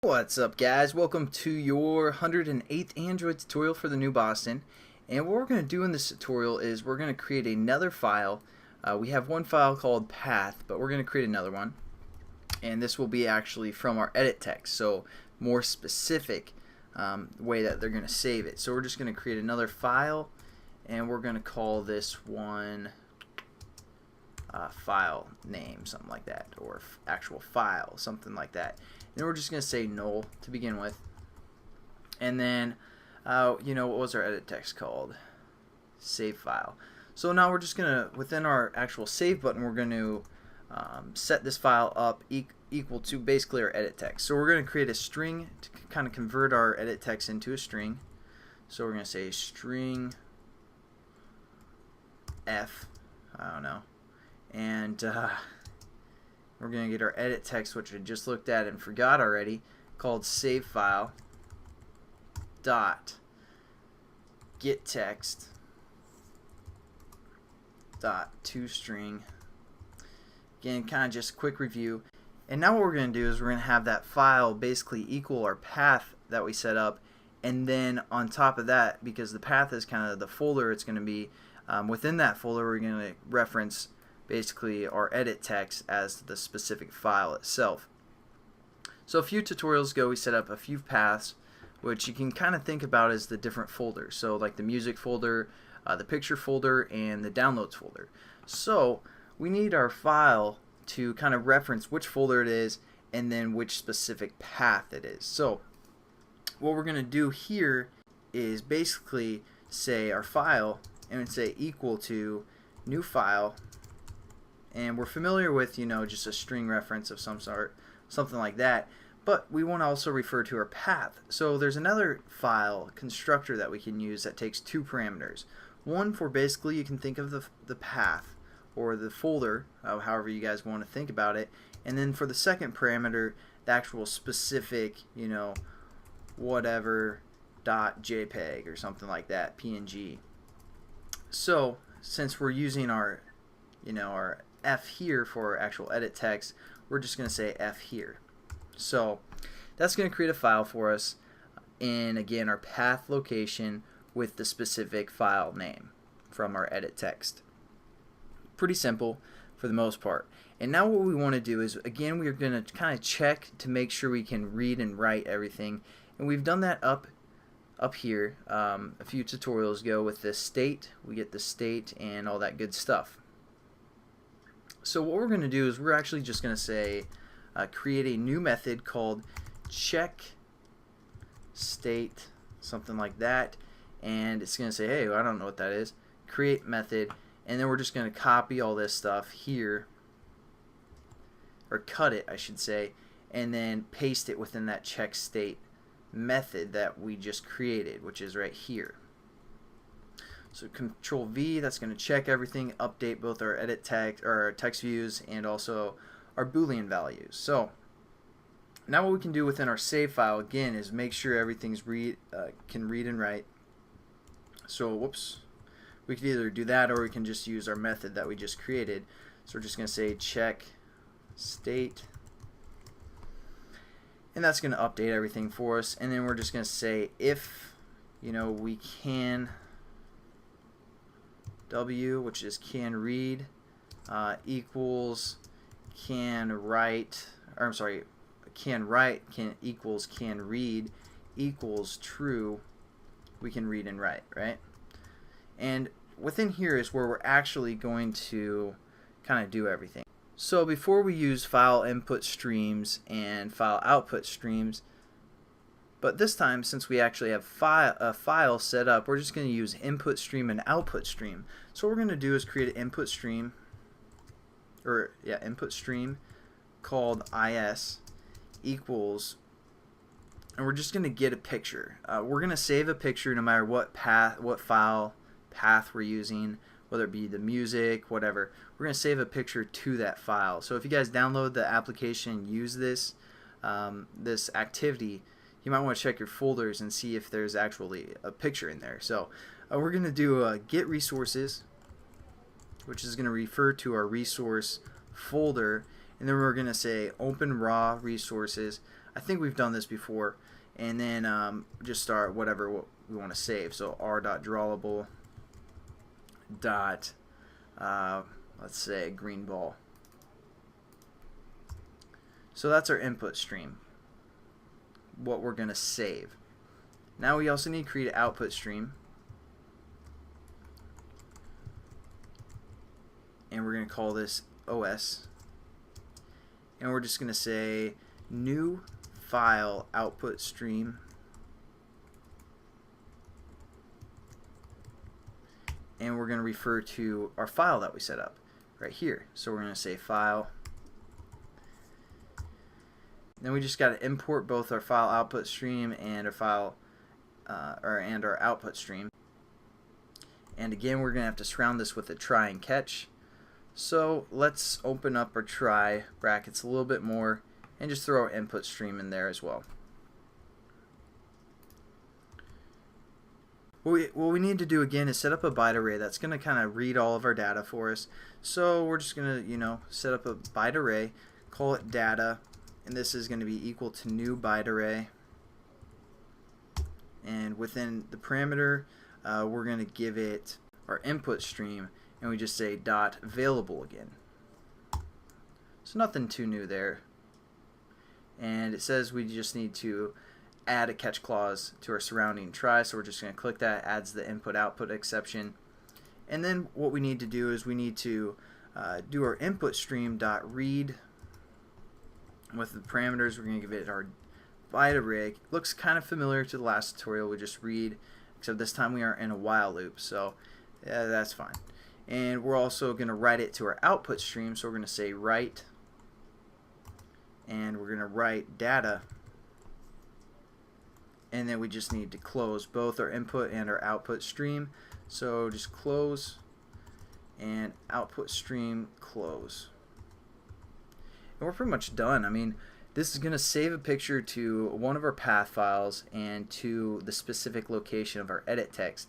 What's up, guys? Welcome to your 108th Android tutorial for the new Boston. And what we're going to do in this tutorial is we're going to create another file. We have one file called path, but we're going to create another one. And this will be actually from our edit text, so more specific way that they're going to save it. So we're just going to create another file, and we're going to call this one file name, something like that, or actual file, something like that. And we're just going to say null to begin with. And then, what was our edit text called? Save file. So now we're just going to, within our actual save button, we're going to set this file up equal to basically our edit text. So we're going to create a string to kind of convert our edit text into a string. So we're going to say string F, I don't know, and we're going to get our edit text, which I just looked at and forgot already, called save file dot get text dot toString. Again, kind of just a quick review. And now what we're going to do is we're going to have that file basically equal our path that we set up, and then on top of that, because the path is kind of the folder it's going to be, within that folder we're going to reference basically our edit text as the specific file itself. So a few tutorials ago we set up a few paths, which you can kind of think about as the different folders. So like the music folder, the picture folder, and the downloads folder. So we need our file to kind of reference which folder it is and then which specific path it is. So what we're going to do here is basically say our file and say equal to new file, and we're familiar with just a string reference of some sort, something like that, but we want to also refer to our path. So there's another file constructor that we can use that takes two parameters. One for basically, you can think of the path or the folder, however you guys want to think about it, and then for the second parameter, the actual specific whatever .jpeg or something like that, PNG. So since we're using our our F here for our actual edit text, we're just going to say F here. So that's going to create a file for us in, again, our path location with the specific file name from our edit text. Pretty simple for the most part. And now what we want to do is, again, we're going to kind of check to make sure we can read and write everything. And we've done that up here a few tutorials ago with the state. We get the state and all that good stuff. So what we're going to do is we're actually just going to say create a new method called check state, something like that, and it's going to say, hey, I don't know what that is, create method, and then we're just going to copy all this stuff here, or cut it I should say, and then paste it within that check state method that we just created, which is right here. So Control V, that's going to check everything, update both our edit text or our text views and also our Boolean values. So now what we can do within our save file again is make sure everything's can read and write. So whoops, we can either do that or we can just use our method that we just created. So we're just going to say check state, and that's going to update everything for us. And then we're just going to say if we can W, which is can read, equals can write, or I'm sorry, can write can equals can read equals true, we can read and write, right? And within here is where we're actually going to kind of do everything. So before we use file input streams and file output streams, but this time, since we actually have a file set up, we're just going to use InputStream and OutputStream. So what we're going to do is create an input stream, input stream called is equals, and we're just going to get a picture. We're going to save a picture no matter what file path we're using, whether it be the music, whatever. We're going to save a picture to that file. So if you guys download the application and use this this activity, you might want to check your folders and see if there's actually a picture in there. So we're going to do get resources, which is going to refer to our resource folder, and then we're going to say open raw resources. I think we've done this before, and then just start whatever we want to save. So r.drawable dot let's say green ball. So that's our input stream, what we're going to save. Now we also need to create an output stream, and we're going to call this OS, and we're just going to say new file output stream, and we're going to refer to our file that we set up right here. So we're going to say file. Then we just got to import both our file output stream and our file and our output stream. And again, we're going to have to surround this with a try and catch. So let's open up our try brackets a little bit more and just throw our input stream in there as well. What we need to do again is set up a byte array that's going to kind of read all of our data for us. So we're just going to, set up a byte array, call it data, and this is going to be equal to new byte array. And within the parameter, we're going to give it our input stream, and we just say dot available again. So nothing too new there. And it says we just need to add a catch clause to our surrounding try, so we're just going to click that, adds the input output exception. And then what we need to do is we need to do our input stream dot read. With the parameters, we're going to give it our byte array. Looks kind of familiar to the last tutorial we just read, except this time we are in a while loop, so yeah, that's fine. And we're also going to write it to our output stream, so we're going to say write, and we're going to write data, and then we just need to close both our input and our output stream. So just close and output stream close. And we're pretty much done. I mean, this is going to save a picture to one of our path files and to the specific location of our edit text.